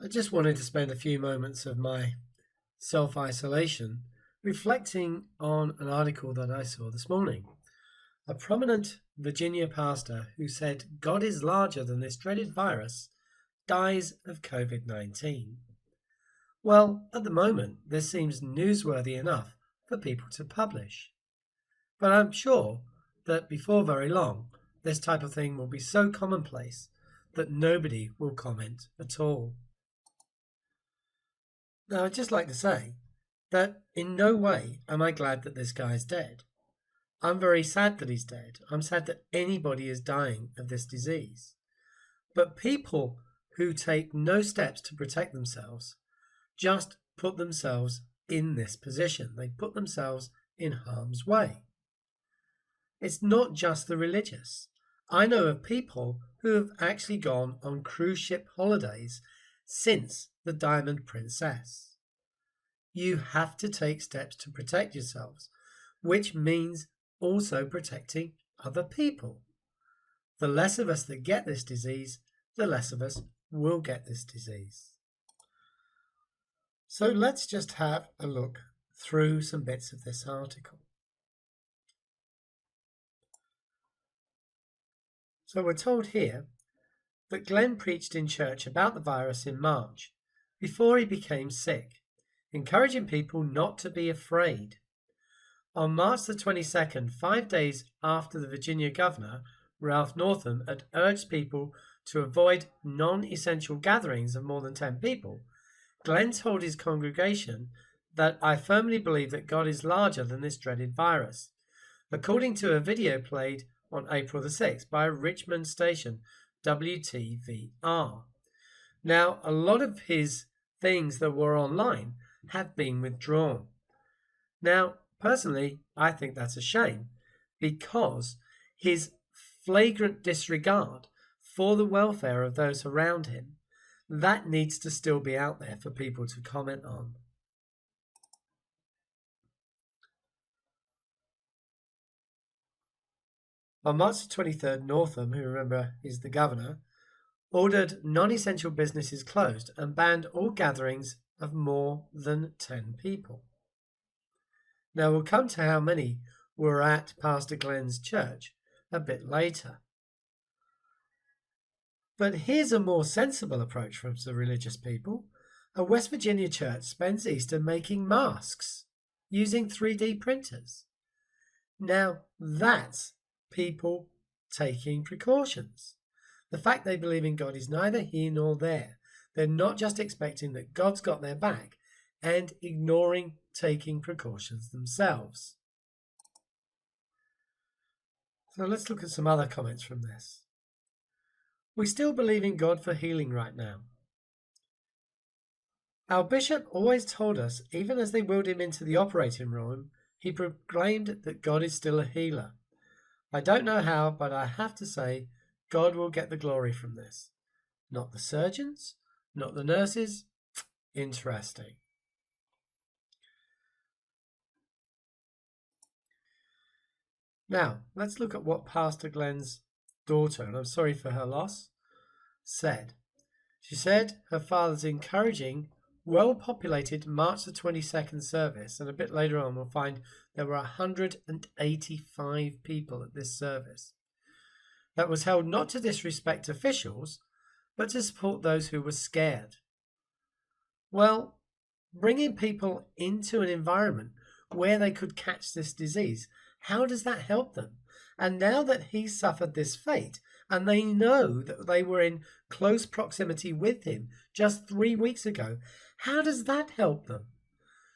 I just wanted to spend a few moments of my self-isolation reflecting on an article that I saw this morning. A prominent Virginia pastor who said God is larger than this dreaded virus dies of COVID-19. Well, at the moment, this seems newsworthy enough for people to publish. But I'm sure that before very long, this type of thing will be so commonplace that nobody will comment at all. Now, I'd just like to say that in no way am I glad that this guy's dead. I'm very sad that he's dead. I'm sad that anybody is dying of this disease. But people who take no steps to protect themselves just put themselves in this position. They put themselves in harm's way. It's not just the religious. I know of people who have actually gone on cruise ship holidays since the Diamond Princess. You have to take steps to protect yourselves, which means also protecting other people. The less of us that get this disease, the less of us will get this disease. So let's just have a look through some bits of this article. So we're told here that Glenn preached in church about the virus in March, before he became sick, encouraging people not to be afraid. On March the 22nd, 5 days after the Virginia governor, Ralph Northam, had urged people to avoid non-essential gatherings of more than 10 people, Glenn told his congregation that I firmly believe that God is larger than this dreaded virus, according to a video played on April the 6th by a Richmond station, WTVR. Now, a lot of his things that were online have been withdrawn. Now, personally, I think that's a shame, because his flagrant disregard for the welfare of those around him, that needs to still be out there for people to comment on. On March the 23rd, Northam, who remember is the governor, ordered non-essential businesses closed and banned all gatherings of more than 10 people. Now we'll come to how many were at Pastor Glenn's church a bit later. But here's a more sensible approach from the religious people. A West Virginia church spends Easter making masks using 3D printers. Now that's people taking precautions. The fact they believe in God is neither here nor there. They're not just expecting that God's got their back and ignoring taking precautions themselves. So let's look at some other comments from this. We still believe in God for healing right now. Our bishop always told us, even as they wheeled him into the operating room, he proclaimed that God is still a healer. I don't know how, but I have to say, God will get the glory from this. Not the surgeons, not the nurses. Interesting. Now, let's look at what Pastor Glenn's daughter, and I'm sorry for her loss, said. She said her father's encouraging well-populated March the 22nd service, and a bit later on we'll find there were 185 people at this service. That was held not to disrespect officials, but to support those who were scared. Well, bringing people into an environment where they could catch this disease, how does that help them? And now that he's suffered this fate, and they know that they were in close proximity with him just 3 weeks ago, how does that help them?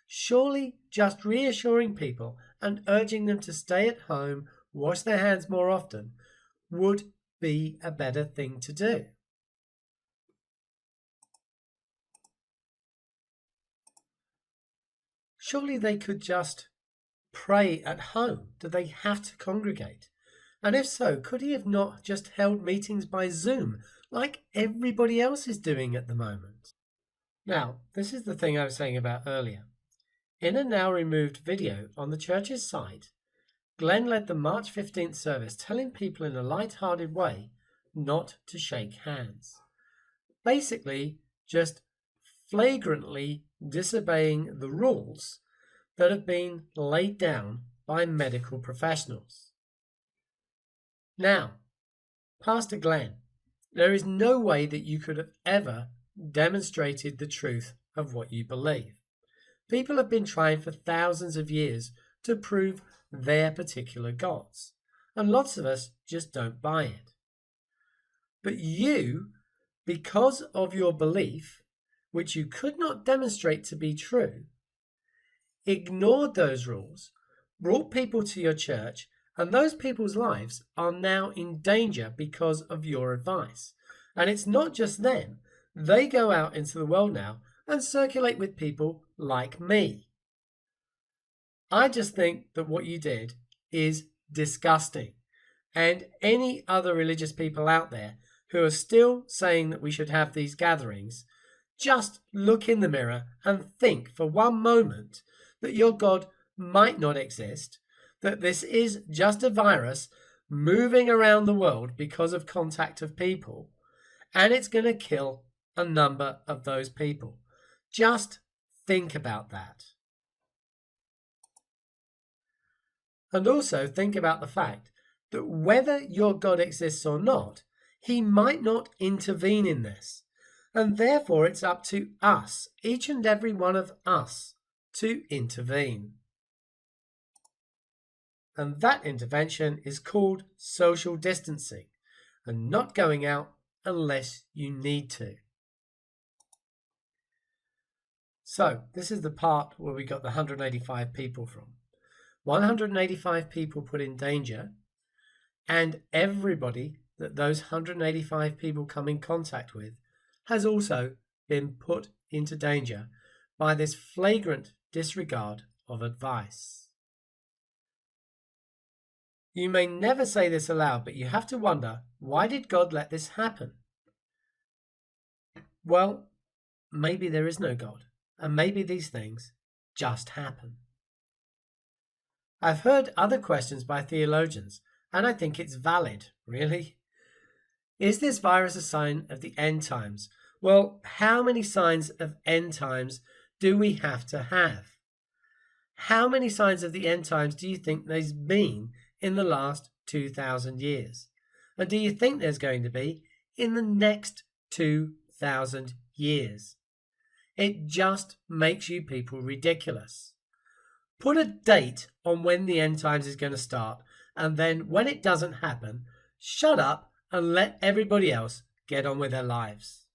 Surely just reassuring people and urging them to stay at home, wash their hands more often, would be a better thing to do. Surely they could just pray at home. Do they have to congregate? And if so, could he have not just held meetings by Zoom like everybody else is doing at the moment? Now, this is the thing I was saying about earlier. In a now removed video on the church's site, Glenn led the March 15th service, telling people in a light-hearted way not to shake hands. Basically, just flagrantly disobeying the rules that have been laid down by medical professionals. Now, Pastor Glenn, there is no way that you could have ever demonstrated the truth of what you believe. People have been trying for thousands of years to prove their particular gods, and lots of us just don't buy it. But you, because of your belief, which you could not demonstrate to be true, ignored those rules, brought people to your church, and those people's lives are now in danger because of your advice. And it's not just them. They go out into the world now and circulate with people like me. I just think that what you did is disgusting. And any other religious people out there who are still saying that we should have these gatherings, just look in the mirror and think for one moment that your God might not exist, that this is just a virus moving around the world because of contact of people, and it's going to kill a number of those people. Just think about that. And also think about the fact that whether your God exists or not, he might not intervene in this. And therefore it's up to us, each and every one of us, to intervene. And that intervention is called social distancing and not going out unless you need to. So this is the part where we got the 185 people from. 185 people put in danger, and everybody that those 185 people come in contact with has also been put into danger by this flagrant disregard of advice. You may never say this aloud, but you have to wonder, why did God let this happen? Well, maybe there is no God, and maybe these things just happen. I've heard other questions by theologians, and I think it's valid, really. Is this virus a sign of the end times? Well, how many signs of end times do we have to have? How many signs of the end times do you think there's been in the last 2,000 years? And do you think there's going to be in the next 2,000 years? It just makes you people ridiculous. Put a date on when the end times is going to start, and then when it doesn't happen, shut up and let everybody else get on with their lives.